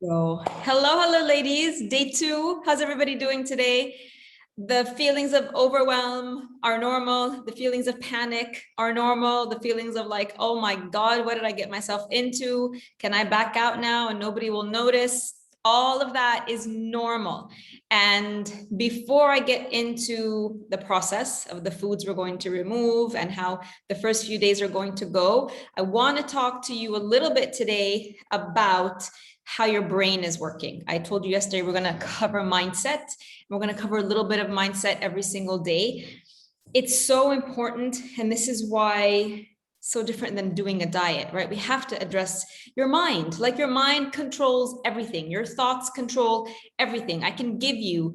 So, hello, ladies. Day 2. How's everybody doing today? The feelings of overwhelm are normal. The feelings of panic are normal. The feelings of like, oh my God, what did I get myself into? Can I back out now and nobody will notice? All of that is normal. And before I get into the process of the foods we're going to remove and how the first few days are going to go, I want to talk to you a little bit today about how your brain is working. I told you yesterday we're going to cover mindset. We're going to cover a little bit of mindset every single day. It's so important, and this is why so different than doing a diet, right? We have to address your mind. Like your mind controls everything. Your thoughts control everything. I can give you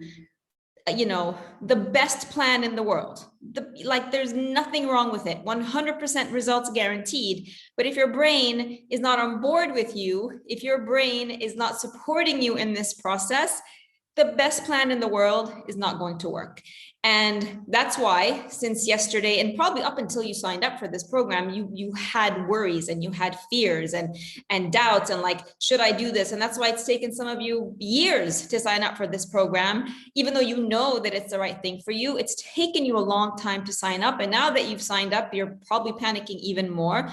the best plan in the world. There's nothing wrong with it. 100% results guaranteed. But if your brain is not on board with you, if your brain is not supporting you in this process, the best plan in the world is not going to work. And that's why since yesterday, and probably up until you signed up for this program, you had worries and you had fears and doubts and like, should I do this? And that's why it's taken some of you years to sign up for this program. Even though you know that it's the right thing for you, it's taken you a long time to sign up. And now that you've signed up, you're probably panicking even more.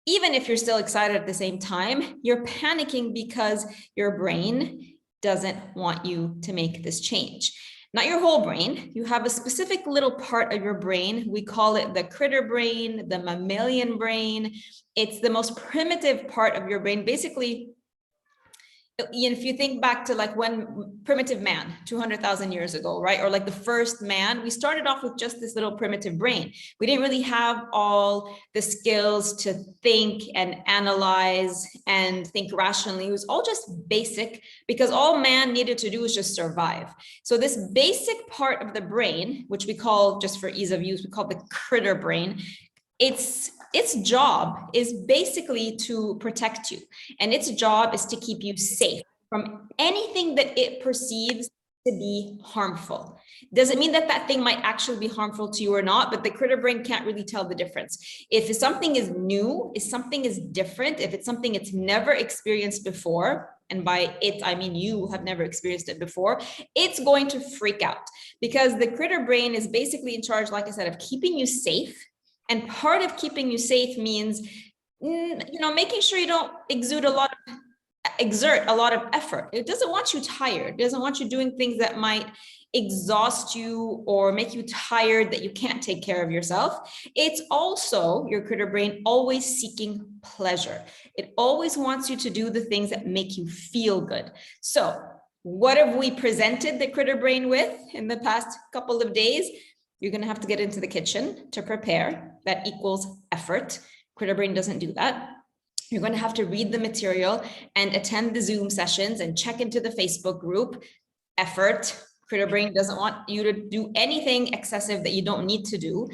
Even if you're still excited at the same time, you're panicking because your brain doesn't want you to make this change. Not your whole brain. You have a specific little part of your brain. We call it the critter brain, the mammalian brain. It's the most primitive part of your brain. Basically, if you think back to like when primitive man 200,000 years ago, right? Or like the first man, we started off with just this little primitive brain. We didn't really have all the skills to think and analyze and think rationally. It was all just basic because all man needed to do was just survive. So this basic part of the brain, which we call, just for ease of use, we call the critter brain. Its job is basically to protect you, and its job is to keep you safe from anything that it perceives to be harmful. Doesn't mean that that thing might actually be harmful to you or not, but the critter brain can't really tell the difference. If something is new, if something is different, if it's something it's never experienced before, and by it, I mean you have never experienced it before, it's going to freak out because the critter brain is basically in charge, like I said, of keeping you safe. And part of keeping you safe means, making sure you don't exert a lot of effort. It doesn't want you tired. It doesn't want you doing things that might exhaust you or make you tired that you can't take care of yourself. It's also your critter brain always seeking pleasure. It always wants you to do the things that make you feel good. So what have we presented the critter brain with in the past couple of days? You're going to have to get into the kitchen to prepare. That equals effort. Critter brain doesn't do that. You're going to have to read the material and attend the Zoom sessions and check into the Facebook group. Effort. Critter brain doesn't want you to do anything excessive that you don't need to do.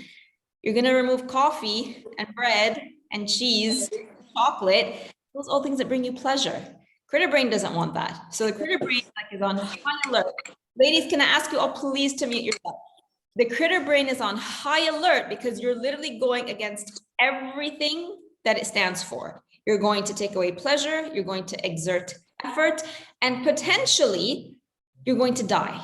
You're going to remove coffee and bread and cheese, chocolate. Those are all things that bring you pleasure. Critter brain doesn't want that. So the critter brain is on high alert. Ladies, can I ask you all please to mute yourself? The critter brain is on high alert because you're literally going against everything that it stands for. You're going to take away pleasure, you're going to exert effort, and potentially you're going to die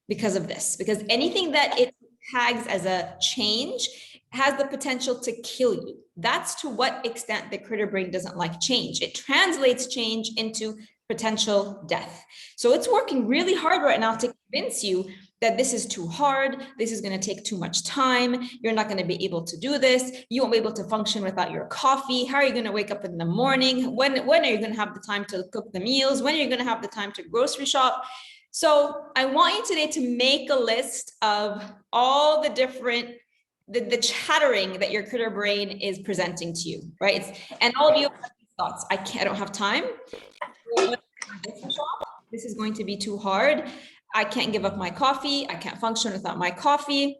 because of this. Because anything that it tags as a change has the potential to kill you. That's to what extent the critter brain doesn't like change. It translates change into potential death. So it's working really hard right now to convince you that this is too hard, this is going to take too much time, you're not going to be able to do this, you won't be able to function without your coffee, how are you going to wake up in the morning, when are you going to have the time to cook the meals, when are you going to have the time to grocery shop? So I want you today to make a list of all the different, the chattering that your critter brain is presenting to you, right? And all of you have thoughts, I don't have time, this is going to be too hard, I can't give up my coffee. I can't function without my coffee.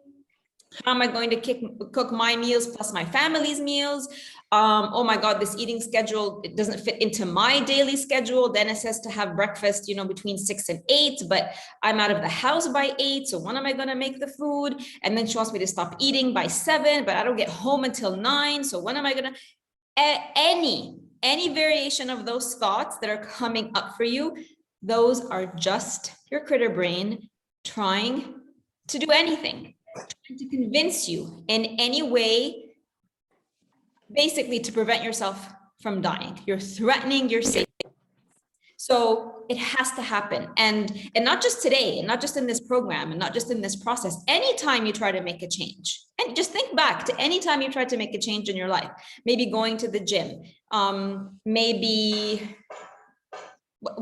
How am I going to cook my meals plus my family's meals? Oh my God, this eating schedule, it doesn't fit into my daily schedule. Then it says to have breakfast, between 6 and 8, but I'm out of the house by 8. So when am I going to make the food? And then she wants me to stop eating by 7, but I don't get home until 9. So when am I going to, any Any variation of those thoughts that are coming up for you, those are just your critter brain trying to do anything, trying to convince you in any way, basically to prevent yourself from dying. You're threatening your safety. So it has to happen. And not just today, and not just in this program, and not just in this process. Anytime you try to make a change, and just think back to any time you tried to make a change in your life, maybe going to the gym, maybe,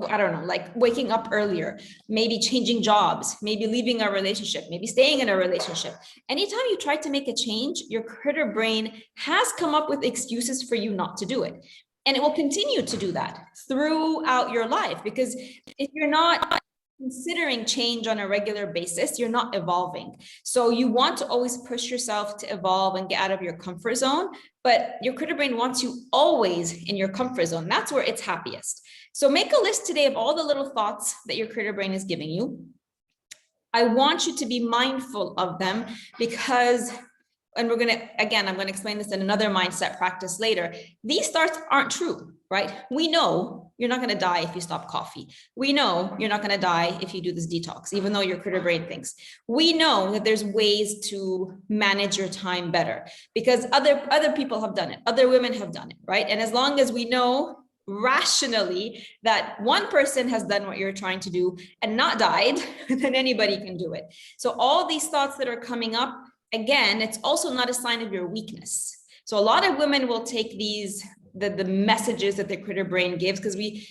I don't know, like waking up earlier, maybe changing jobs, maybe leaving a relationship, maybe staying in a relationship. Anytime you try to make a change, your critter brain has come up with excuses for you not to do it. And it will continue to do that throughout your life, because if you're not considering change on a regular basis, you're not evolving. So you want to always push yourself to evolve and get out of your comfort zone, but your critter brain wants you always in your comfort zone. That's where it's happiest. So make a list today of all the little thoughts that your critter brain is giving you. I want you to be mindful of them because, and I'm going to explain this in another mindset practice later. These thoughts aren't true, right? We know you're not going to die if you stop coffee. We know you're not going to die if you do this detox, even though your critter brain thinks. We know that there's ways to manage your time better because other people have done it. Other women have done it, right? And as long as we know rationally that one person has done what you're trying to do and not died, then anybody can do it. So all these thoughts that are coming up, again, it's also not a sign of your weakness. So a lot of women will take these, the messages that the critter brain gives, because we've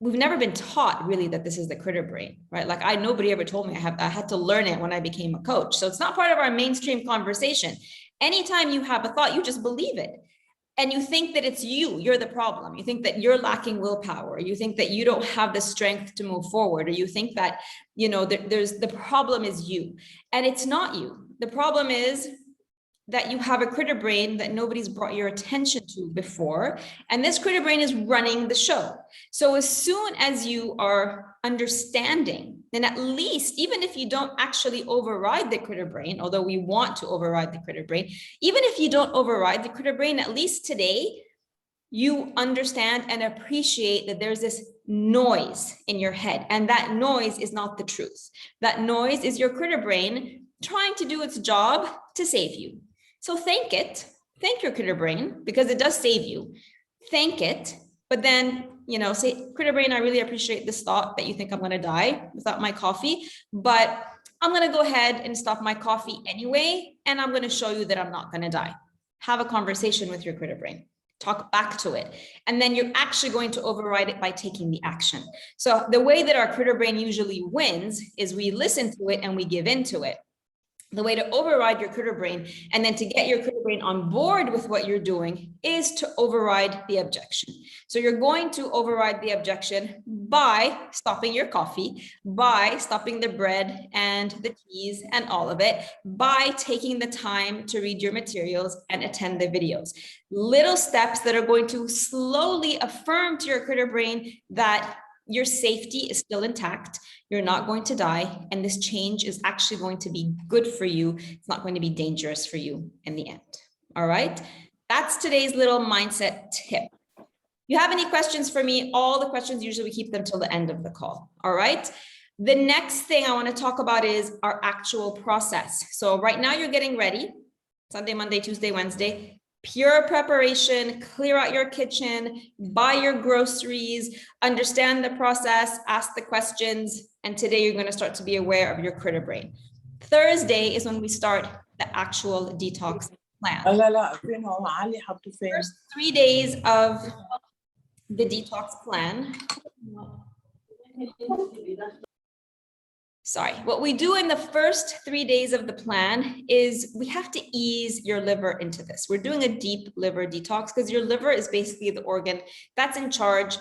never been taught really that this is the critter brain, right? Like nobody ever told me. I had to learn it when I became a coach. So it's not part of our mainstream conversation. Anytime you have a thought, you just believe it. And you think that it's you're the problem. You think that you're lacking willpower. You think that you don't have the strength to move forward, or you think that, the problem is you, and it's not you. The problem is that you have a critter brain that nobody's brought your attention to before. And this critter brain is running the show. So as soon as you are understanding, then at least, even if you don't actually override the critter brain, although we want to override the critter brain, even if you don't override the critter brain, at least today, you understand and appreciate that there's this noise in your head. And that noise is not the truth. That noise is your critter brain trying to do its job to save you. So thank your critter brain, because it does save you. Thank it, but then, say, critter brain, I really appreciate this thought that you think I'm going to die without my coffee, but I'm going to go ahead and stop my coffee anyway, and I'm going to show you that I'm not going to die. Have a conversation with your critter brain. Talk back to it. And then you're actually going to override it by taking the action. So the way that our critter brain usually wins is we listen to it and we give in to it. The way to override your critter brain and then to get your critter brain on board with what you're doing is to override the objection. So you're going to override the objection by stopping your coffee, by stopping the bread and the cheese and all of it, by taking the time to read your materials and attend the videos. Little steps that are going to slowly affirm to your critter brain that your safety is still intact, you're not going to die, and this change is actually going to be good for you. It's not going to be dangerous for you in the end. All right, that's today's little mindset tip. If you have any questions for me, all the questions, usually we keep them till the end of the call. All right, the next thing I want to talk about is our actual process. So right now you're getting ready, Sunday, Monday, Tuesday, Wednesday. Pure preparation, clear out your kitchen, buy your groceries, understand the process, ask the questions, and today you're going to start to be aware of your critter brain. Thursday is when we start the actual detox plan. First 3 days of the detox plan. Sorry, what we do in the first 3 days of the plan is we have to ease your liver into this. We're doing a deep liver detox because your liver is basically the organ that's in charge.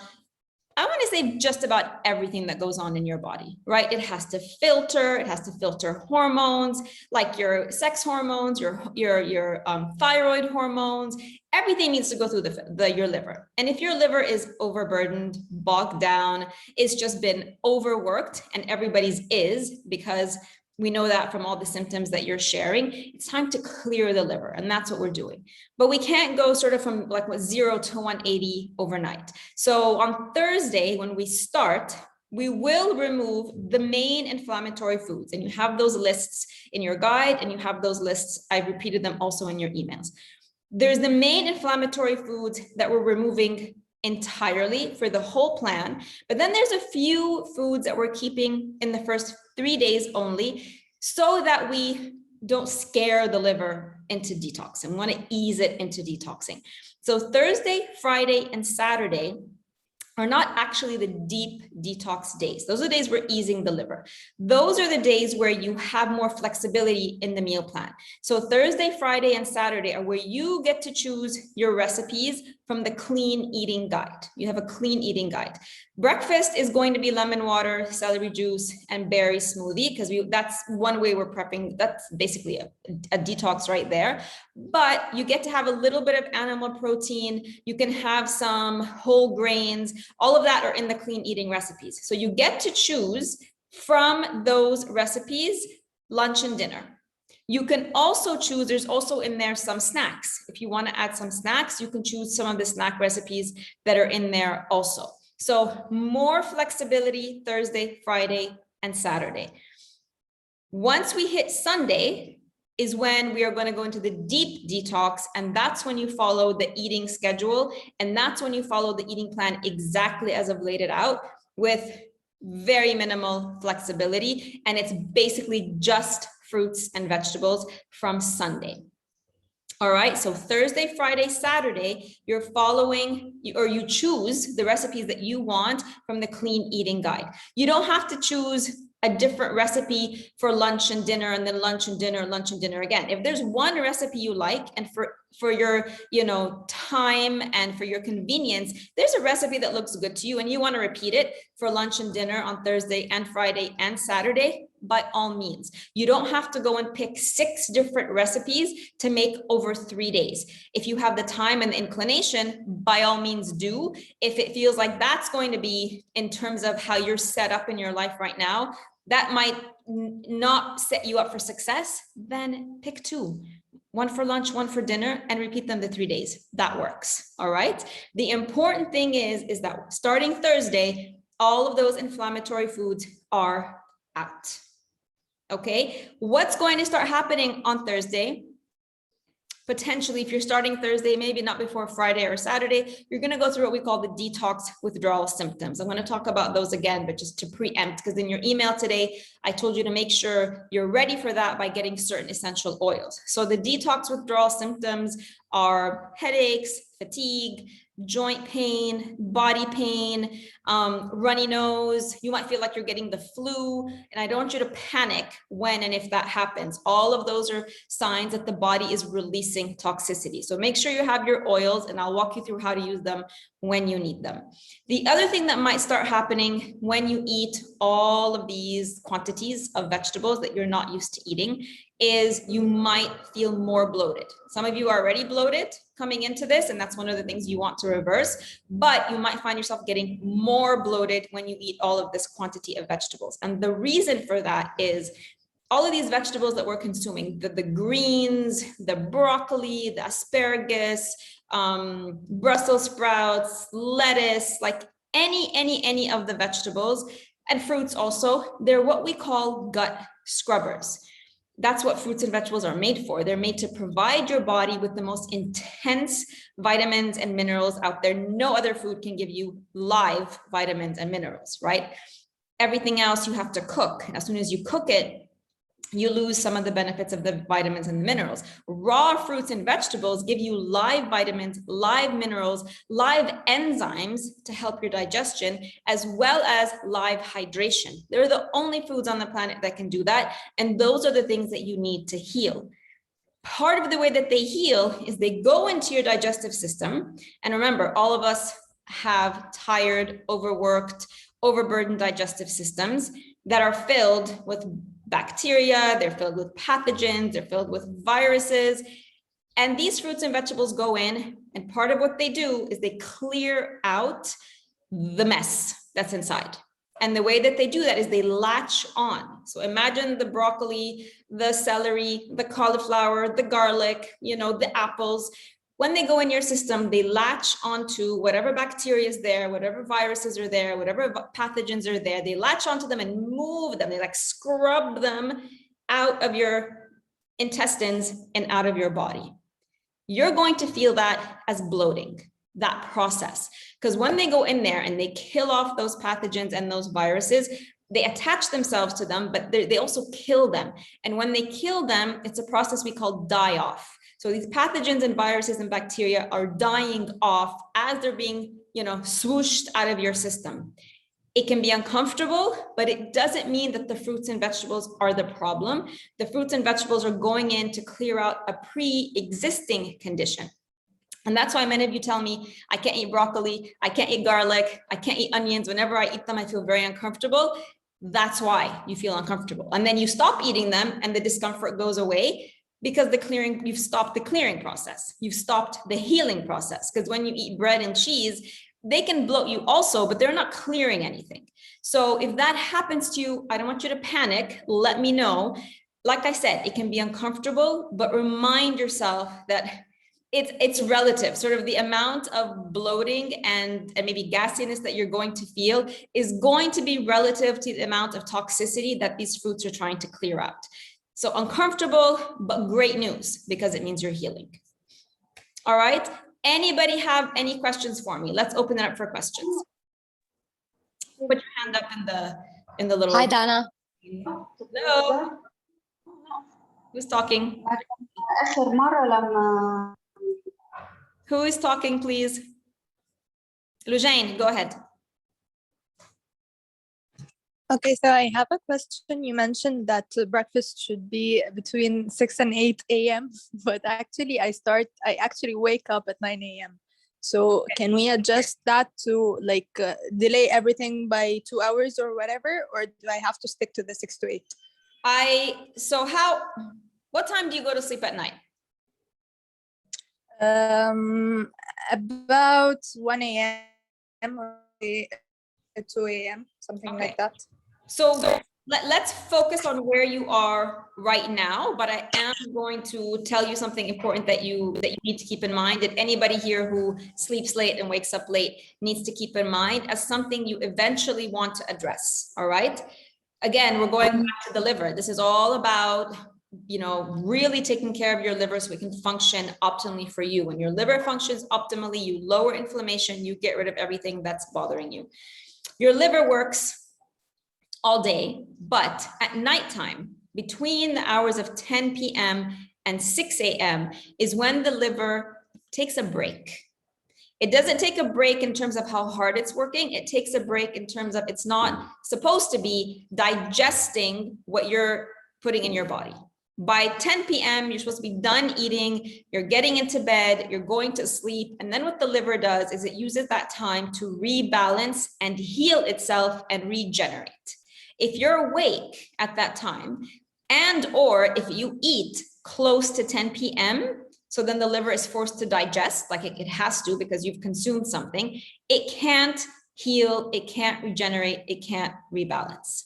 I want to say just about everything that goes on in your body, right? It has to filter hormones, like your sex hormones, your thyroid hormones. Everything needs to go through your liver. And if your liver is overburdened, bogged down, it's just been overworked, and everybody's is, because We know that from all the symptoms that you're sharing. It's time to clear the liver, and that's what we're doing. But we can't go sort of from like 0 to 180 overnight. So on Thursday, when we start, we will remove the main inflammatory foods, and you have those lists in your guide, and you have those lists. I've repeated them also in your emails. There's the main inflammatory foods that we're removing entirely for the whole plan, but then there's a few foods that we're keeping in the first 3 days only, so that we don't scare the liver into detoxing. We want to ease it into detoxing. So Thursday, Friday, and Saturday are not actually the deep detox days. Those are the days we're easing the liver. Those are the days where you have more flexibility in the meal plan. So Thursday, Friday, and Saturday are where you get to choose your recipes from the clean eating guide. You have a clean eating guide. Breakfast is going to be lemon water, celery juice, and berry smoothie, because that's one way we're prepping. That's basically a detox right there. But you get to have a little bit of animal protein. You can have some whole grains. All of that are in the clean eating recipes. So you get to choose from those recipes lunch and dinner. You can also choose, there's also in there some snacks. If you want to add some snacks, you can choose some of the snack recipes that are in there also. So more flexibility Thursday, Friday, and Saturday. Once we hit Sunday is when we are going to go into the deep detox, and that's when you follow the eating schedule, and that's when you follow the eating plan exactly as I've laid it out, with very minimal flexibility, and it's basically just fruits and vegetables from Sunday. All right, so Thursday, Friday, Saturday, you're following, or you choose the recipes that you want from the clean eating guide. You don't have to choose a different recipe for lunch and dinner, and then lunch and dinner again. If there's one recipe you like, and for your time and for your convenience, there's a recipe that looks good to you and you want to repeat it for lunch and dinner on Thursday and Friday and Saturday, by all means. You don't have to go and pick 6 different recipes to make over 3 days. If you have the time and the inclination, by all means do. If it feels like that's going to be, in terms of how you're set up in your life right now, that might not set you up for success, then pick 2. One for lunch, one for dinner, and repeat them the 3 days. That works. All right. The important thing is that starting Thursday, all of those inflammatory foods are out. Okay. What's going to start happening on Thursday? Potentially, if you're starting Thursday, maybe not before Friday or Saturday, you're going to go through what we call the detox withdrawal symptoms. I'm going to talk about those again, but just to preempt, because in your email today, I told you to make sure you're ready for that by getting certain essential oils. So the detox withdrawal symptoms are headaches, fatigue, joint pain, body pain, runny nose. You might feel like you're getting the flu, and I don't want you to panic when and if that happens. All of those are signs that the body is releasing toxicity. So make sure you have your oils, and I'll walk you through how to use them when you need them. The other thing that might start happening when you eat all of these quantities of vegetables that you're not used to eating is you might feel more bloated. Some of you are already bloated coming into this, and that's one of the things you want to reverse, but you might find yourself getting more bloated when you eat all of this quantity of vegetables. And the reason for that is all of these vegetables that we're consuming, the greens, the broccoli, the asparagus, Brussels sprouts, lettuce, like any of the vegetables, and fruits also, they're what we call gut scrubbers. That's what fruits and vegetables are made for. They're made to provide your body with the most intense vitamins and minerals out there. No other food can give you live vitamins and minerals, right? Everything else you have to cook. And as soon as you cook it, you lose some of the benefits of the vitamins and the minerals. Raw fruits and vegetables give you live vitamins, live minerals, live enzymes to help your digestion, as well as live hydration. They're the only foods on the planet that can do that. And those are the things that you need to heal. Part of the way that they heal is they go into your digestive system. And remember, all of us have tired, overworked, overburdened digestive systems that are filled with bacteria, they're filled with pathogens, they're filled with viruses. And these fruits and vegetables go in, and part of what they do is they clear out the mess that's inside. And the way that they do that is they latch on. So imagine the broccoli, the celery, the cauliflower, the garlic, you know, the apples. When they go in your system, they latch onto whatever bacteria is there, whatever viruses are there, whatever pathogens are there. They latch onto them and move them. They like scrub them out of your intestines and out of your body. You're going to feel that as bloating, that process. Because when they go in there and they kill off those pathogens and those viruses, they attach themselves to them, but they also kill them. And when they kill them, it's a process we call die-off. So these pathogens and viruses and bacteria are dying off as they're being, you know, swooshed out of your system. It can be uncomfortable, but it doesn't mean that the fruits and vegetables are the problem. The fruits and vegetables are going in to clear out a pre-existing condition. And that's why many of you tell me, I can't eat broccoli, I can't eat garlic, I can't eat onions. Whenever I eat them, I feel very uncomfortable. That's why you feel uncomfortable. And then you stop eating them and the discomfort goes away, because you've stopped the clearing process. You've stopped the healing process. Because when you eat bread and cheese, they can bloat you also, but they're not clearing anything. So if that happens to you, I don't want you to panic. Let me know. Like I said, it can be uncomfortable, but remind yourself that it's relative. Sort of the amount of bloating and maybe gassiness that you're going to feel is going to be relative to the amount of toxicity that these fruits are trying to clear out. So uncomfortable, but great news, because it means you're healing. All right. Anybody have any questions for me? Let's open it up for questions. Put your hand up in the little. Hi, Dana. Hello. Who's talking? Who is talking, please? Lujane, go ahead. Okay, so I have a question. You mentioned that breakfast should be between 6 and 8 a.m., but actually I actually wake up at 9 a.m. So can we adjust that to like delay everything by 2 hours or whatever, or do I have to stick to the 6 to 8? What time do you go to sleep at night? About 1 a.m. or 2 a.m., something like that. So let's focus on where you are right now, but I am going to tell you something important that you need to keep in mind, that anybody here who sleeps late and wakes up late needs to keep in mind as something you eventually want to address. All right. Again, we're going back to the liver. This is all about, you know, really taking care of your liver so it can function optimally for you. When your liver functions optimally, you lower inflammation, you get rid of everything that's bothering you. Your liver works all day, but at nighttime, between the hours of 10 p.m. and 6 a.m. is when the liver takes a break. It doesn't take a break in terms of how hard it's working. It takes a break in terms of it's not supposed to be digesting what you're putting in your body. By 10 p.m., you're supposed to be done eating, you're getting into bed, you're going to sleep. And then what the liver does is it uses that time to rebalance and heal itself and regenerate. If you're awake at that time, and or if you eat close to 10 p.m., so then the liver is forced to digest like it has to because you've consumed something, it can't heal, it can't regenerate, it can't rebalance.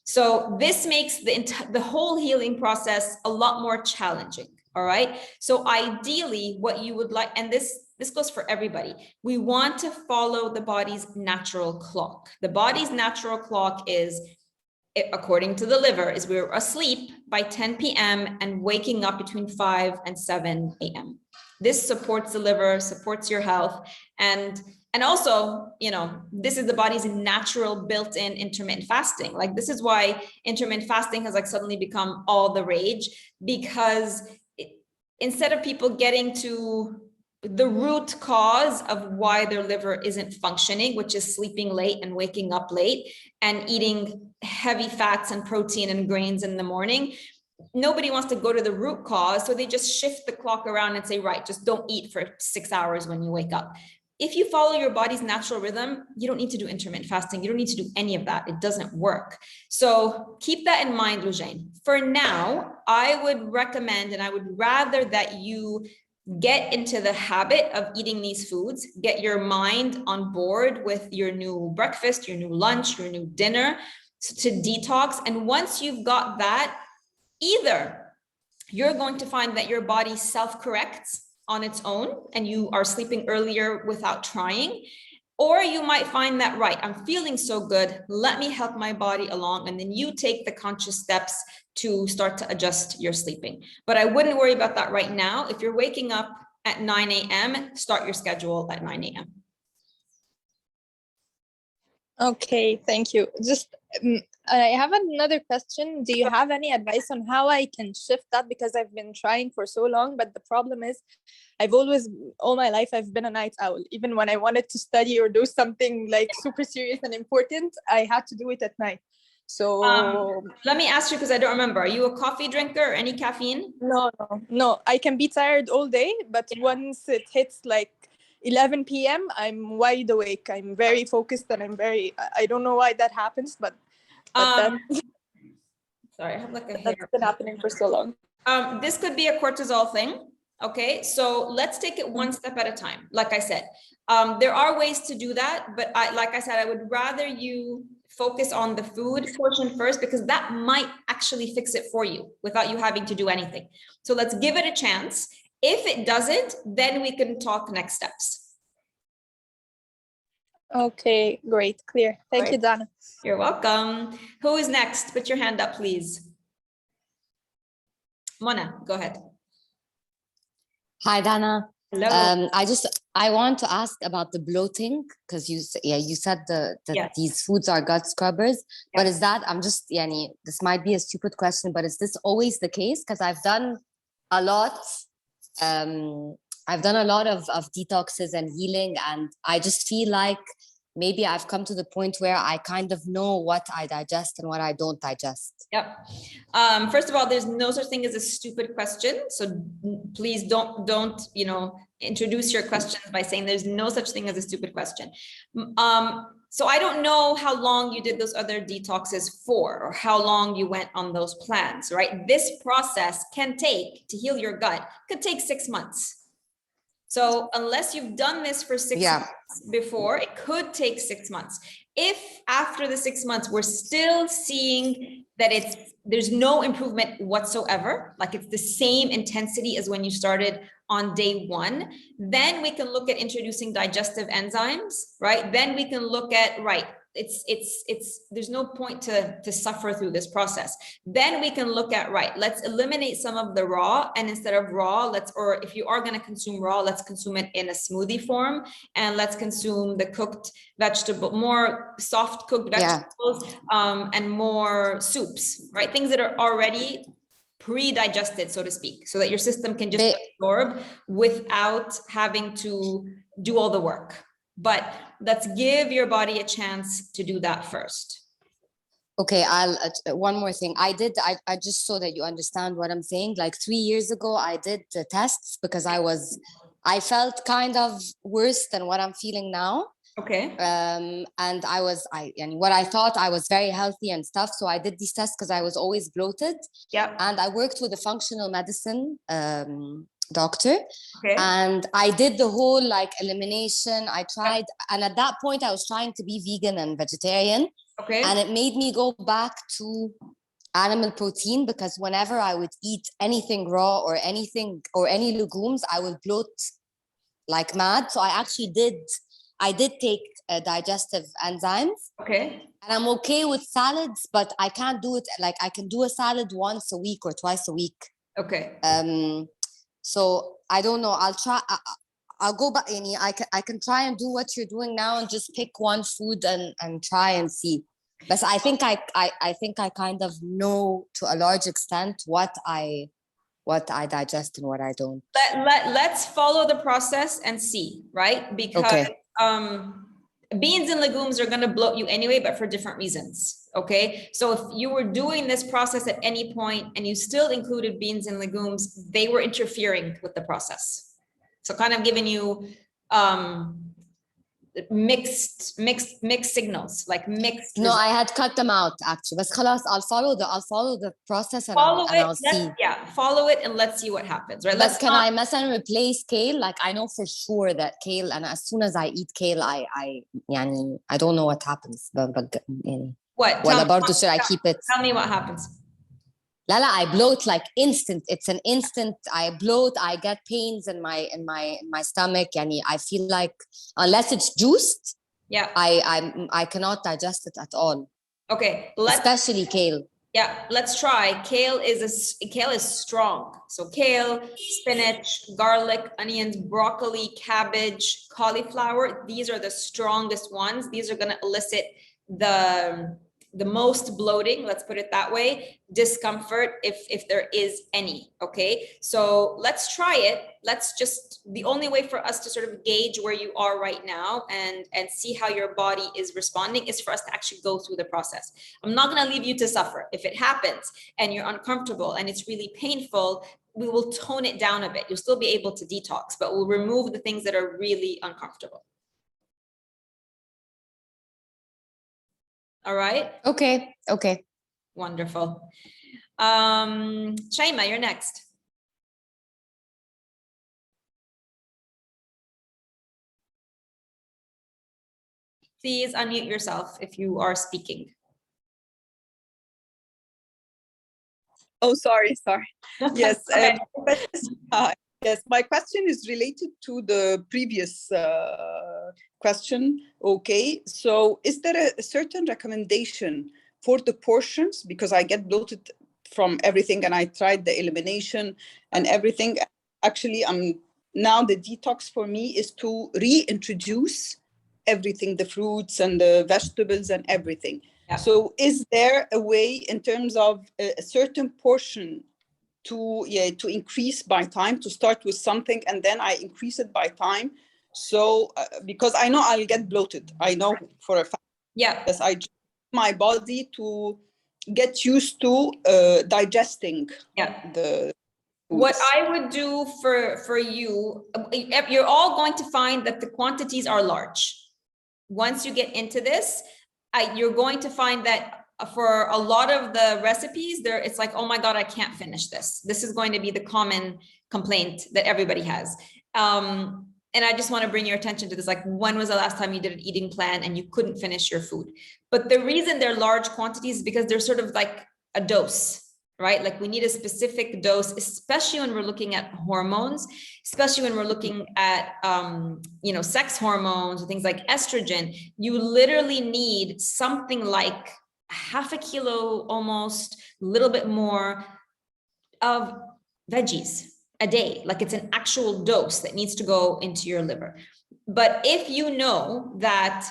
So this makes the whole healing process a lot more challenging, all right? So ideally, what you would like, and this goes for everybody, we want to follow the body's natural clock. The body's natural clock is, according to the liver, is we're asleep by 10 p.m. and waking up between 5 and 7 a.m. This supports the liver, supports your health, and also, you know, this is the body's natural built-in intermittent fasting. Like, this is why intermittent fasting has like suddenly become all the rage, because instead of people getting to the root cause of why their liver isn't functioning, which is sleeping late and waking up late and eating heavy fats and protein and grains in the morning, nobody wants to go to the root cause. So they just shift the clock around and say, right, just don't eat for 6 hours when you wake up. If you follow your body's natural rhythm, you don't need to do intermittent fasting. You don't need to do any of that. It doesn't work. So keep that in mind, Lujane. For now, I would recommend, and I would rather that you get into the habit of eating these foods, get your mind on board with your new breakfast, your new lunch, your new dinner, to detox. And once you've got that, either you're going to find that your body self-corrects on its own and you are sleeping earlier without trying, or you might find that, right, I'm feeling so good, let me help my body along, and then you take the conscious steps to start to adjust your sleeping. But I wouldn't worry about that right now. If you're waking up at 9 a.m., start your schedule at 9 a.m. Okay, thank you. Just I have another question. Do you have any advice on how I can shift that? Because I've been trying for so long, but the problem is I've always, all my life, I've been a night owl. Even when I wanted to study or do something like super serious and important, I had to do it at night. So let me ask you, because I don't remember, are you a coffee drinker or any caffeine? No. I can be tired all day, but once it hits like 11 p.m., I'm wide awake. I'm very focused and I don't know why that happens, but sorry, I have like a hair. That's been happening for so long. This could be a cortisol thing. Okay, so let's take it one step at a time. Like I said, there are ways to do that, but like I said, I would rather you focus on the food portion first, because that might actually fix it for you without you having to do anything. So let's give it a chance. If it doesn't, then we can talk next steps. Okay, great, clear. Thank you, Dana. You're welcome. Who is next? Put your hand up, please. Mona, go ahead. Hi, Dana. Hello. I want to ask about the bloating, because you said that Yes. these foods are gut scrubbers, but is that, this might be a stupid question, but is this always the case? Because I've done a lot of detoxes and healing, and I just feel like maybe I've come to the point where I kind of know what I digest and what I don't digest. Yep. First of all, there's no such thing as a stupid question. So please don't, introduce your questions by saying there's no such thing as a stupid question. So I don't know how long you did those other detoxes for, or how long you went on those plans, right? This process can take, to heal your gut, could take 6 months. So unless you've done this for 6 months before, it could take 6 months. If after the 6 months, we're still seeing that there's no improvement whatsoever, like it's the same intensity as when you started on day 1, then we can look at introducing digestive enzymes, right? Then we can look at, right, there's no point to suffer through this process. Then we can look at, right, let's eliminate some of the raw, and instead of raw, or if you are going to consume raw, let's consume it in a smoothie form, and let's consume the cooked vegetable, more soft cooked vegetables, and more soups, right? Things that are already pre-digested, so to speak, so that your system can just absorb without having to do all the work. But let's give your body a chance to do that first. Okay, one more thing. I just so that you understand what I'm saying. Like 3 years ago, I did the tests because I felt kind of worse than what I'm feeling now. Okay. And what I thought I was very healthy and stuff. So I did these tests because I was always bloated. Yeah. And I worked with a functional medicine doctor. Okay. And I did the whole elimination. I tried, and at that point I was trying to be vegan and vegetarian. Okay. And it made me go back to animal protein, because whenever I would eat anything raw or any legumes, I would bloat like mad. So I did take digestive enzymes. Okay. And I'm okay with salads, but I can't do it. I can do a salad once a week or twice a week. Okay. So I don't know. I'll go back. I can try and do what you're doing now and just pick one food and try and see. But I think I kind of know to a large extent what I digest and what I don't. Let's follow the process and see, right? Because beans and legumes are going to bloat you anyway, but for different reasons. Okay. So if you were doing this process at any point and you still included beans and legumes, they were interfering with the process. So kind of giving you mixed signals, like mixed. No, I had cut them out actually. But خلاص, I'll follow the process and I'll see. Follow it and let's see what happens, right? But can I مثلا replace kale? Like I know for sure that kale, and as soon as I eat kale, I don't know what happens. But يعني what? ولا برضو should I keep it? Tell me what happens. لا, I bloat like instant. It's an instant. I bloat. I get pains in my stomach. يعني I feel like unless it's juiced, yeah, I cannot digest it at all. Okay, especially kale. Yeah, let's try. Kale is strong. So kale, spinach, garlic, onions, broccoli, cabbage, cauliflower. These are the strongest ones. These are going to elicit the most bloating, let's put it that way, discomfort if there is any. Okay, so let's try it. The only way for us to sort of gauge where you are right now and see how your body is responding is for us to actually go through the process. I'm not going to leave you to suffer. If it happens and you're uncomfortable and it's really painful, we will tone it down a bit. You'll still be able to detox, but we'll remove the things that are really uncomfortable. All right. Okay. Wonderful. Shaima, you're next. Please unmute yourself if you are speaking. Oh, sorry. Yes. Yes, my question is related to the previous question. Okay, so is there a certain recommendation for the portions? Because I get bloated from everything and I tried the elimination and everything. Actually, now the detox for me is to reintroduce everything, the fruits and the vegetables and everything. Yeah. So is there a way in terms of a certain portion to increase by time, to start with something and then I increase it by time? So because I know I'll get bloated, I know for a fact. Yeah. Yes, I my body to get used to digesting. Yeah. The foods. What I would do for you, you're all going to find that the quantities are large. Once you get into this, you're going to find that for a lot of the recipes there, it's like, oh my God, I can't finish this. This is going to be the common complaint that everybody has. And I just want to bring your attention to this. Like, when was the last time you did an eating plan and you couldn't finish your food? But the reason they're large quantities is because they're sort of like a dose, right? Like we need a specific dose, especially when we're looking at hormones, especially when we're looking at, sex hormones, things like estrogen. You literally need something like half a kilo, almost a little bit more of veggies a day. Like it's an actual dose that needs to go into your liver. But if you know that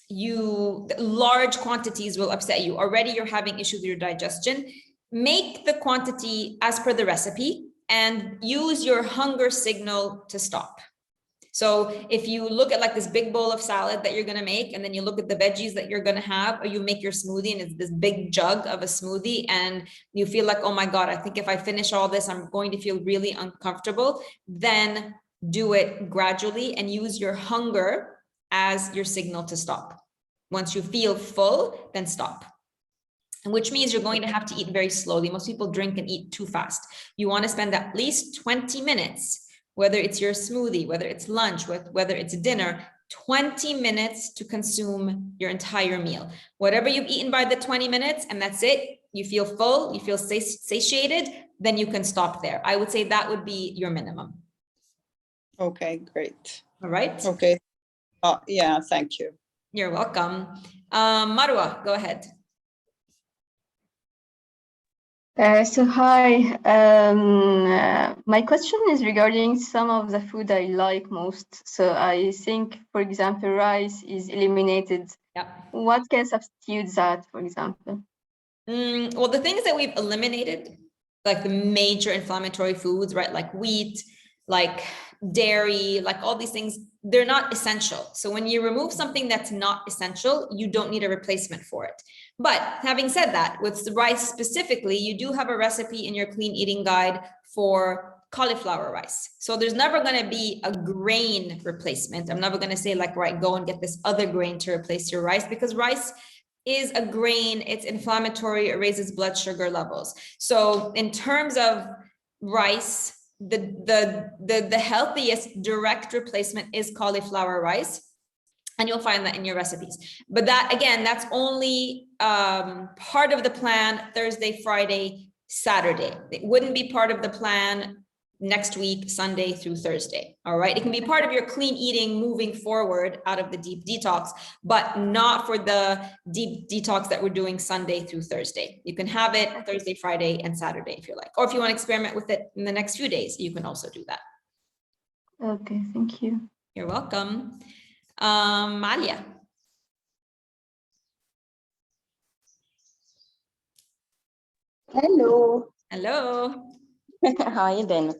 large quantities will upset you, already you're having issues with your digestion, make the quantity as per the recipe and use your hunger signal to stop. So if you look at like this big bowl of salad that you're going to make, and then you look at the veggies that you're going to have, or you make your smoothie and it's this big jug of a smoothie and you feel like, oh my God, I think if I finish all this, I'm going to feel really uncomfortable, then do it gradually and use your hunger as your signal to stop. Once you feel full, then stop. Which means you're going to have to eat very slowly. Most people drink and eat too fast. You want to spend at least 20 minutes, whether it's your smoothie, whether it's lunch, whether it's dinner, 20 minutes to consume your entire meal. Whatever you've eaten by the 20 minutes and that's it, you feel full, you feel satiated, then you can stop there. I would say that would be your minimum. Okay, great. All right. Okay. Yeah, thank you. You're welcome. Marwa, go ahead. So hi, my question is regarding some of the food I like most. So I think, for example, rice is eliminated. Yeah. What can substitute that, for example? Well, the things that we've eliminated, like the major inflammatory foods, right? Like wheat, like dairy, like all these things, they're not essential. So when you remove something that's not essential, you don't need a replacement for it. But having said that, with the rice specifically, you do have a recipe in your clean eating guide for cauliflower rice. So there's never going to be a grain replacement. I'm never going to say like, right, go and get this other grain to replace your rice, because rice is a grain, it's inflammatory, it raises blood sugar levels. So in terms of rice, the healthiest direct replacement is cauliflower rice. And you'll find that in your recipes. But that, again, that's only part of the plan Thursday, Friday, Saturday. It wouldn't be part of the plan next week, Sunday through Thursday. All right. It can be part of your clean eating moving forward out of the deep detox, but not for the deep detox that we're doing Sunday through Thursday. You can have it Thursday, Friday, and Saturday if you like. Or if you want to experiment with it in the next few days, you can also do that. Okay, thank you. You're welcome. Alia. Hello. Hello. Hi, then.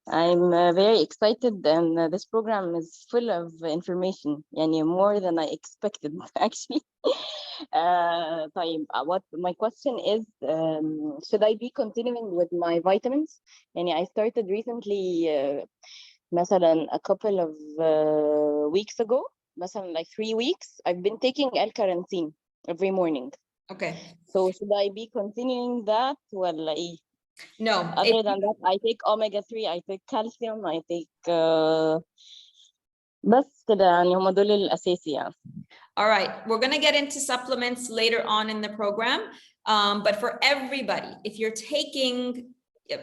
I'm very excited, and this program is full of information, يعني more than I expected, actually. What my question is, should I be continuing with my vitamins? يعني I started recently, مثلا a couple of weeks ago, مثلا like 3 weeks, I've been taking L-carnitine every morning. Okay. So should I be continuing that? ولا إيه? No. Other than that, I take omega-3, I take calcium, I take بس كده يعني هم دول الأساسي يعني. All right, we're going to get into supplements later on in the program. But for everybody, if you're taking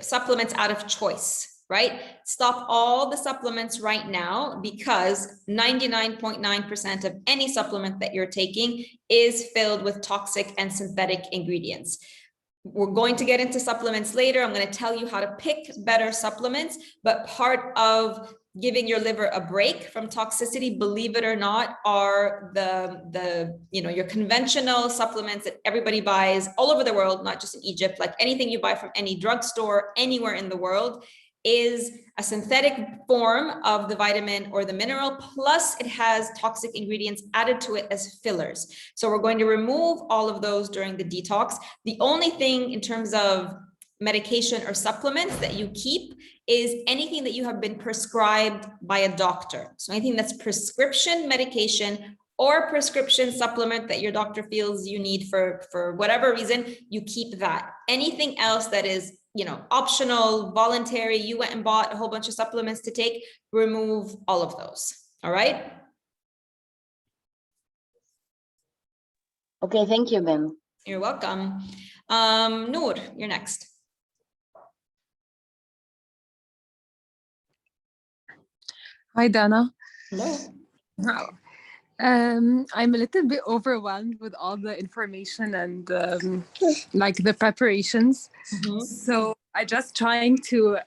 supplements out of choice, right? Stop all the supplements right now, because 99.9% of any supplement that you're taking is filled with toxic and synthetic ingredients. We're going to get into supplements later. I'm going to tell you how to pick better supplements, but part of giving your liver a break from toxicity, believe it or not, are your conventional supplements that everybody buys all over the world, not just in Egypt. Like anything you buy from any drugstore anywhere in the world is a synthetic form of the vitamin or the mineral, plus it has toxic ingredients added to it as fillers. So we're going to remove all of those during the detox. The only thing in terms of medication or supplements that you keep is anything that you have been prescribed by a doctor. So anything that's prescription medication or prescription supplement that your doctor feels you need for whatever reason, you keep that. Anything else that is, optional, voluntary, you went and bought a whole bunch of supplements to take, remove all of those. All right. Okay, thank you, Ben. You're welcome. Noor, you're next. Hi, Dana. Hello. I'm a little bit overwhelmed with all the information and like the preparations. Mm-hmm. So I just trying to,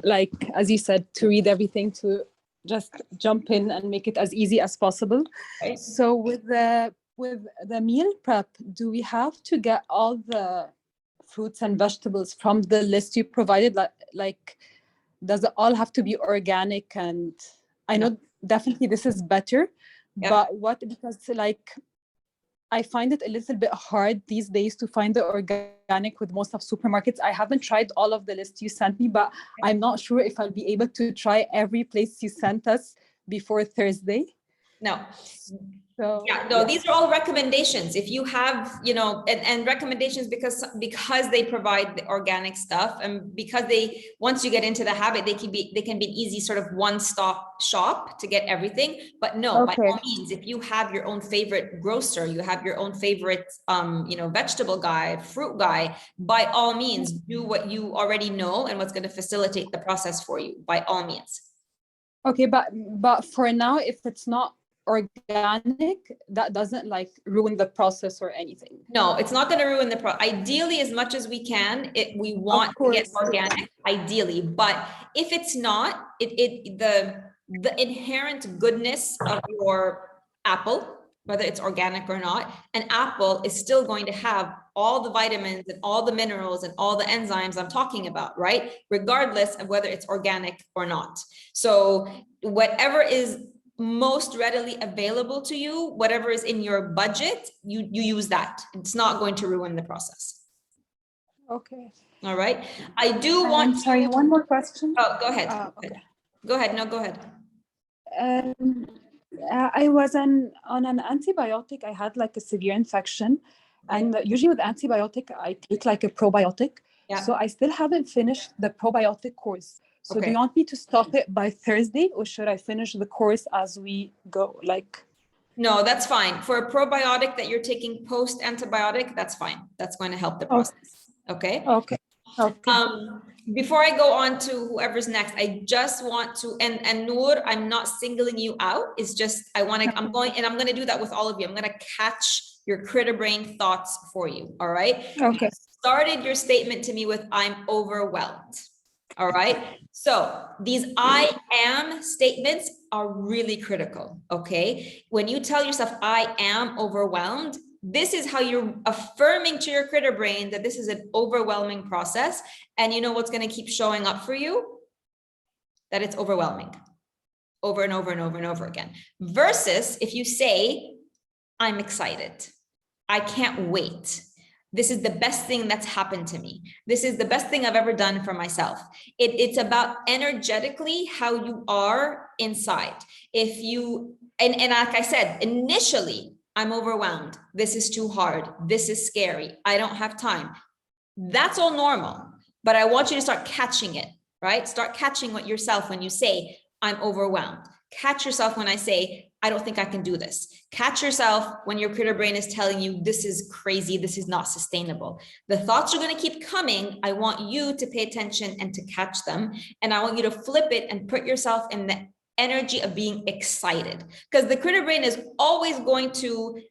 like, as you said, to read everything, to just jump in and make it as easy as possible. Right. So with the meal prep, do we have to get all the fruits and vegetables from the list you provided? Like, does it all have to be organic? And I know definitely this is better, but because like I find it a little bit hard these days to find the organic with most of supermarkets. I haven't tried all of the list you sent me, but I'm not sure if I'll be able to try every place you sent us before Thursday. No. So these are all recommendations. If you have, and recommendations because they provide the organic stuff, and because once you get into the habit, they can be an easy sort of one-stop shop to get everything. But no, by all means, if you have your own favorite grocer, you have your own favorite, vegetable guy, fruit guy, by all means, do what you already know and what's going to facilitate the process for you, by all means. Okay, but for now, if it's not organic, that doesn't like ruin the process or anything. No, it's not going to ruin the process. Ideally, as much as we can, we want to get organic, ideally. But if it's not, the inherent goodness of your apple, whether it's organic or not, an apple is still going to have all the vitamins and all the minerals and all the enzymes I'm talking about, right? Regardless of whether it's organic or not. So whatever is most readily available to you, whatever is in your budget, you use that. It's not going to ruin the process. Okay. All right. I do want Sorry, to, one more question. oh, go ahead. Okay. Go ahead. No, go ahead. I was on an antibiotic. I had like a severe infection, and usually with antibiotic, I take like a probiotic. Yeah. So I still haven't finished the probiotic course. So do Okay. you want me to stop it by Thursday, or should I finish the course as we go? Like, No, that's fine. For a probiotic that you're taking post antibiotic, that's fine. That's going to help the process. Okay. okay. Before I go on to whoever's next, I just want to, and Noor, I'm not singling you out. It's just, I'm going to do that with all of you. I'm going to catch your critter brain thoughts for you. All right. Okay. You started your statement to me with, I'm overwhelmed. All right. So these I am statements are really critical. Okay. When you tell yourself, I am overwhelmed, this is how you're affirming to your critter brain that this is an overwhelming process. And you know what's going to keep showing up for you? That it's overwhelming over and over and over and over again. Versus if you say, I'm excited. I can't wait. This is the best thing that's happened to me. This is the best thing I've ever done for myself. It's about energetically how you are inside. If you, and like I said, initially, I'm overwhelmed. This is too hard. This is scary. I don't have time. That's all normal, but I want you to start catching it, right? Start catching what yourself when you say, I'm overwhelmed. Catch yourself when I say, I don't think I can do this. Catch yourself when your critter brain is telling you, this is crazy. This is not sustainable. The thoughts are going to keep coming. I want you to pay attention and to catch them. And I want you to flip it and put yourself in the energy of being excited, because the critter brain is always going to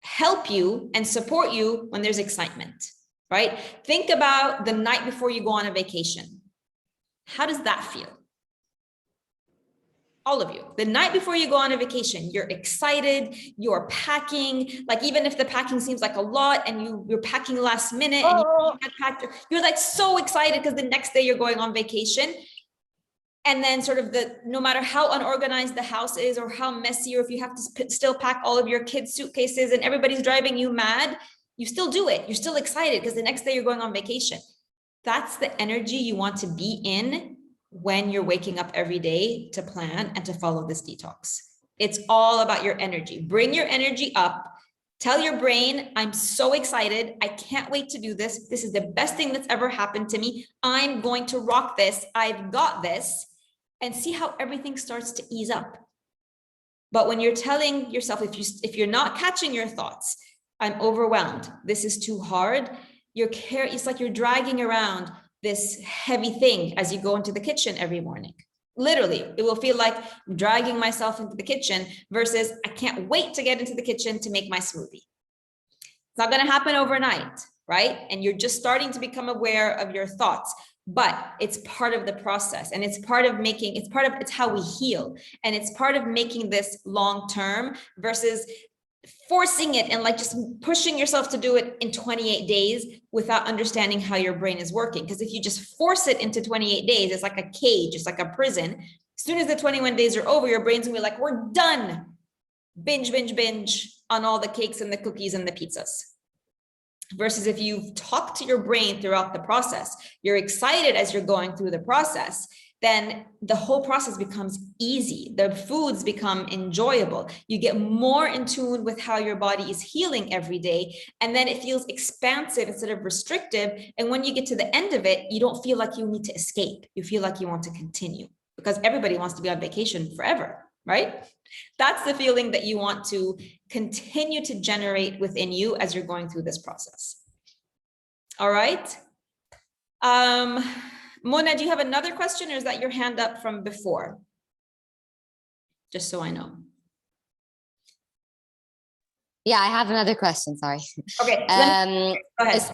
help you and support you when there's excitement, right? Think about the night before you go on a vacation. How does that feel? All of you, the night before you go on a vacation, you're excited, you're packing, like even if the packing seems like a lot and you're packing last minute and you're like so excited because the next day you're going on vacation. And then sort of no matter how unorganized the house is or how messy, or if you have to still pack all of your kids' suitcases and everybody's driving you mad, you still do it. You're still excited because the next day you're going on vacation. That's the energy you want to be in when you're waking up every day to plan and to follow this detox. It's all about your energy. Bring your energy up. Tell your brain, I'm so excited. I can't wait to do this. This is the best thing that's ever happened to me. I'm going to rock this. I've got this. And see how everything starts to ease up. But when you're telling yourself, if you're not catching your thoughts, I'm overwhelmed, this is too hard, it's like you're dragging around this heavy thing as you go into the kitchen every morning. Literally, it will feel like I'm dragging myself into the kitchen versus I can't wait to get into the kitchen to make my smoothie. It's not going to happen overnight, right? And you're just starting to become aware of your thoughts. But it's part of the process, and it's part of it's how we heal, and it's part of making this long-term versus forcing it and like just pushing yourself to do it in 28 days without understanding how your brain is working. Because if you just force it into 28 days, it's like a cage, it's like a prison. As soon as the 21 days are over, your brain's gonna be like, we're done. Binge, binge, binge on all the cakes and the cookies and the pizzas. Versus if you've talked to your brain throughout the process, you're excited as you're going through the process, then the whole process becomes easy. The foods become enjoyable. You get more in tune with how your body is healing every day. And then it feels expansive instead of restrictive. And when you get to the end of it, you don't feel like you need to escape. You feel like you want to continue, because everybody wants to be on vacation forever, right? That's the feeling that you want to continue to generate within you as you're going through this process. All right. Mona, do you have another question, or is that your hand up from before? Just so I know. Yeah, I have another question, sorry. Okay, go ahead.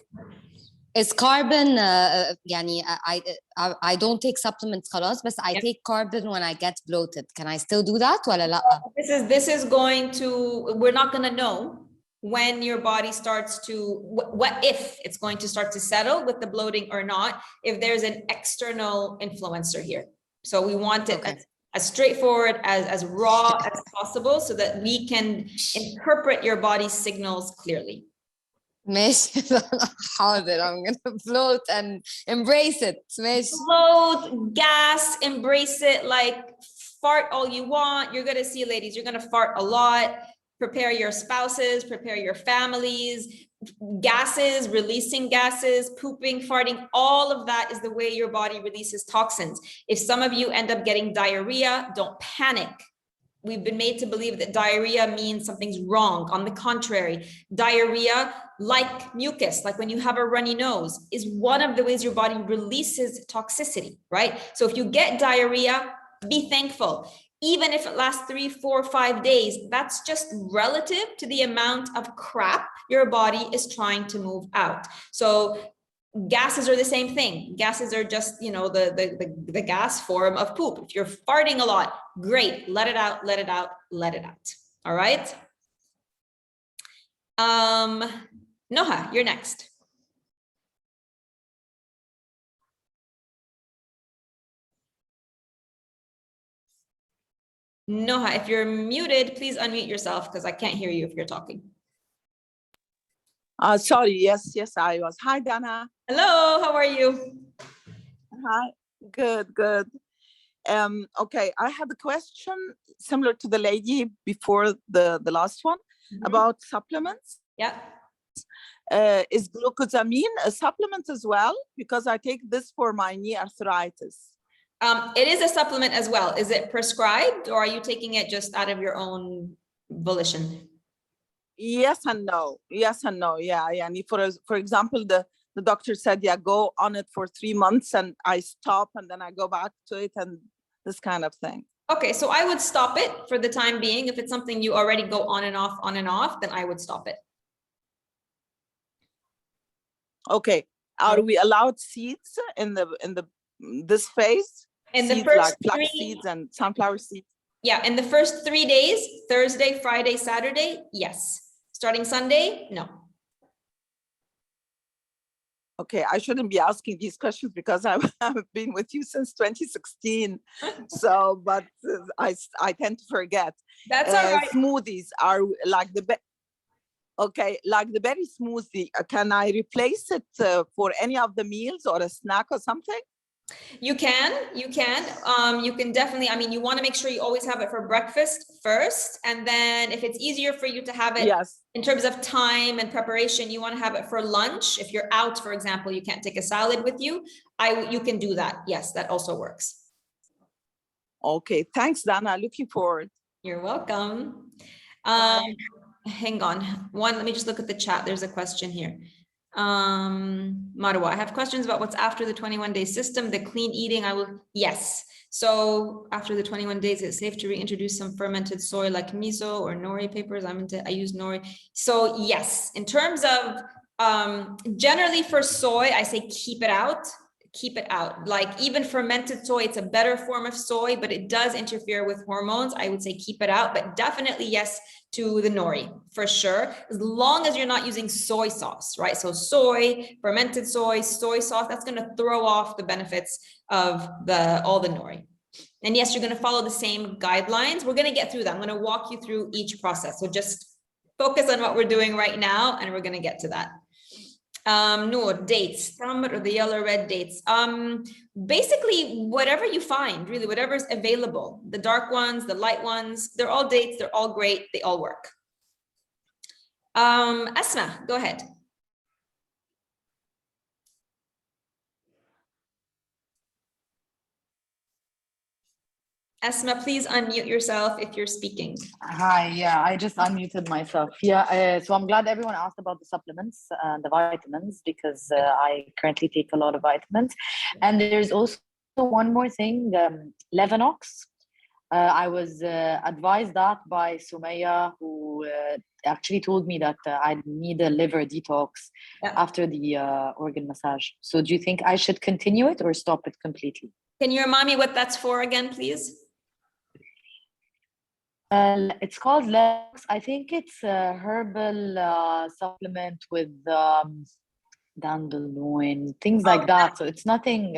Is carbon يعني I don't take supplements خلاص, but I take carbon when I get bloated. Can I still do that ولا لا? This is going to, we're not going to know when your body starts to, what if it's going to start to settle with the bloating or not, if there's an external influencer here. So we want it as straightforward, as raw as possible, so that we can interpret your body's signals clearly. ماشي. حاضر, I'm gonna float and embrace it. ماشي. Float, gas, embrace it, like fart all you want. You're gonna see, ladies, you're gonna fart a lot. Prepare your spouses, prepare your families. Gases, releasing gases, pooping, farting, all of that is the way your body releases toxins. If some of you end up getting diarrhea, don't panic. We've been made to believe that diarrhea means something's wrong. On the contrary, diarrhea, like mucus, like when you have a runny nose, is one of the ways your body releases toxicity, right? So if you get diarrhea, be thankful. Even if it lasts 3, 4, 5 days, that's just relative to the amount of crap your body is trying to move out. So gases are the same thing. Gases are just, you know, the gas form of poop. If you're farting a lot, great, let it out, let it out, let it out. All right. Noha, you're next. Noha, if you're muted, please unmute yourself because I can't hear you if you're talking. Sorry, yes, I was. Hi, Dana. Hello, how are you? Hi, good. Okay, I had a question similar to the lady before the last one about supplements. Yeah. Is glucosamine a supplement as well? Because I take this for my knee arthritis. It is a supplement as well. Is it prescribed or are you taking it just out of your own volition? Yes and no. Yeah. And for example, the doctor said, yeah, go on it for 3 months, and I stop and then I go back to it and this kind of thing. Okay, so I would stop it for the time being. If it's something you already go on and off, then I would stop it. Okay. Are we allowed seeds in this phase? In the seeds first like flax seeds and sunflower seeds? Yeah, in the first 3 days, Thursday, Friday, Saturday, yes. Starting Sunday, no. Okay, I shouldn't be asking these questions because I've been with you since 2016. So, but I tend to forget. That's all right. Smoothies are like like the berry smoothie. Can I replace it for any of the meals or a snack or something? You can. You can definitely, I mean, you want to make sure you always have it for breakfast first. And then if it's easier for you to have it in terms of time and preparation, you want to have it for lunch. If you're out, for example, you can't take a salad with you. You can do that. Yes, that also works. Okay. Thanks, Dana. Looking forward. You're welcome. Hang on. Let me just look at the chat. There's a question here. Marwa, I have questions about what's after the 21-day system, the clean eating. Yes. So after the 21 days, it's safe to reintroduce some fermented soy like miso or nori papers. I use nori. So yes, in terms of generally for soy, I say keep it out. Like even fermented soy, it's a better form of soy, but it does interfere with hormones. I would say keep it out, but definitely yes to the nori for sure, as long as you're not using soy sauce, right? So soy, fermented soy sauce, that's going to throw off the benefits of all the nori. And yes, you're going to follow the same guidelines. We're going to get through that. I'm going to walk you through each process. So just focus on what we're doing right now, and we're going to get to that. Noor, dates, tamr or the yellow red dates. Basically whatever you find, really whatever's available, the dark ones, the light ones, they're all dates, they're all great, they all work. Asma, go ahead. Asma, please unmute yourself if you're speaking. Hi, yeah, I just unmuted myself. Yeah, so I'm glad everyone asked about the supplements and the vitamins because I currently take a lot of vitamins. And there's also one more thing, Levinox. I was advised that by Sumaya, who actually told me that I need a liver detox after the organ massage. So do you think I should continue it or stop it completely? Can you remind me what that's for again, please? It's called Lex. I think it's a herbal supplement with dandelion, things like that. So it's nothing.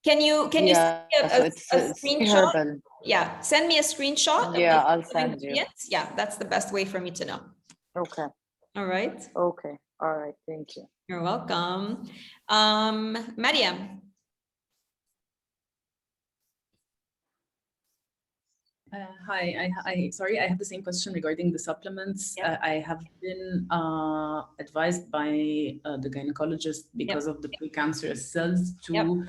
Can you send me a screenshot? Herbal. Yeah, send me a screenshot. Yeah, I'll send you. Yeah, that's the best way for me to know. Okay. All right. Okay. All right. Thank you. You're welcome. Mariam. Hi, sorry, I have the same question regarding the supplements. Yeah. I have been advised by the gynecologist because of the precancerous cells to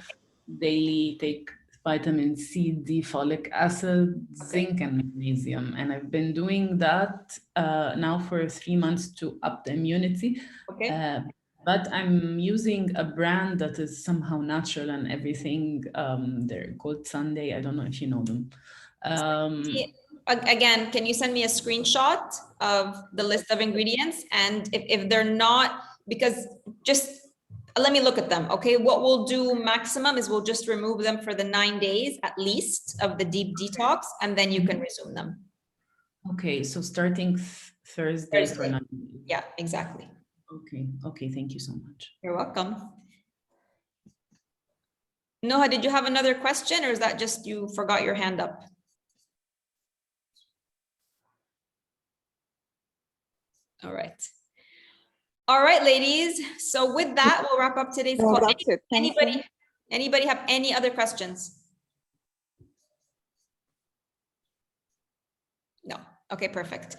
daily take vitamin C, D, folic acid, zinc, and magnesium. And I've been doing that now for 3 months to up the immunity. Okay. But I'm using a brand that is somehow natural and everything. They're called Sunday. I don't know if you know them. Again, can you send me a screenshot of the list of ingredients? And if they're not, because just let me look at them. Okay. What we'll do maximum is we'll just remove them for the 9 days at least of the deep detox, and then you can resume them. Okay. So starting Thursday for 9 days. Yeah, exactly. Okay. Okay. Thank you so much. You're welcome. Noha, did you have another question, or is that just you forgot your hand up? All right. All right, ladies. So with that, we'll wrap up today's call. That's it. Thank you. Anybody have any other questions? No. Okay, perfect.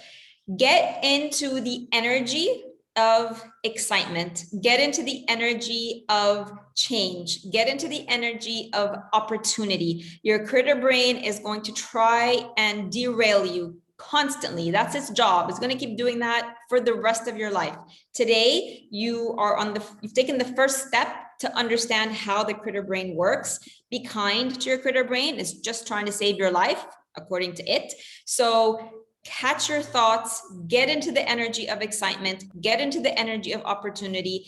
Get into the energy of excitement. Get into the energy of change. Get into the energy of opportunity. Your critter brain is going to try and derail you constantly. That's its job. It's going to keep doing that for the rest of your life. Today, you've taken the first step to understand how the critter brain works. Be kind to your critter brain. It's just trying to save your life, according to it. So catch your thoughts, get into the energy of excitement, get into the energy of opportunity.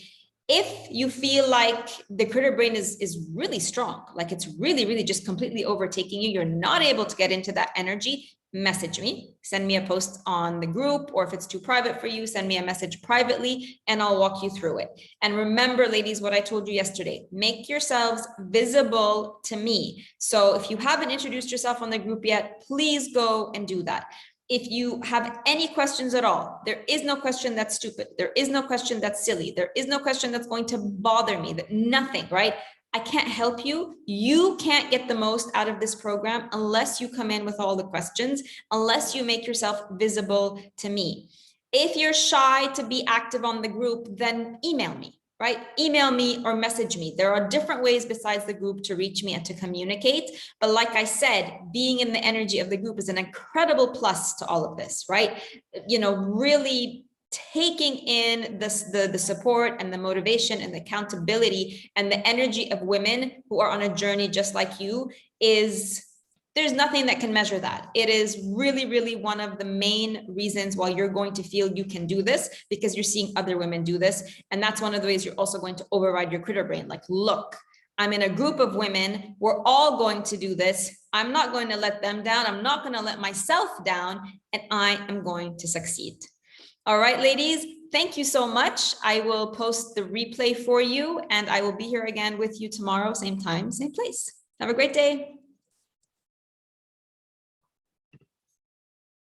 If you feel like the critter brain is really strong, like it's really, really just completely overtaking you, you're not able to get into that energy, message me, send me a post on the group, or if it's too private for you, send me a message privately and I'll walk you through it. And remember, ladies, what I told you yesterday, make yourselves visible to me. So if you haven't introduced yourself on the group yet, please go and do that. If you have any questions at all, there is no question that's stupid. There is no question that's silly. There is no question that's going to bother me, that nothing, right? I can't help you. You can't get the most out of this program unless you come in with all the questions, unless you make yourself visible to me. If you're shy to be active on the group, then email me, right? Email me or message me. There are different ways besides the group to reach me and to communicate. But like I said, being in the energy of the group is an incredible plus to all of this, right? You know, really taking in the support and the motivation and the accountability and the energy of women who are on a journey just like you there's nothing that can measure that. It is really, really one of the main reasons why you're going to feel you can do this, because you're seeing other women do this. And that's one of the ways you're also going to override your critter brain. Like, look, I'm in a group of women. We're all going to do this. I'm not going to let them down. I'm not going to let myself down, and I am going to succeed. All right, ladies, thank you so much. I will post the replay for you, and I will be here again with you tomorrow, same time, same place. Have a great day.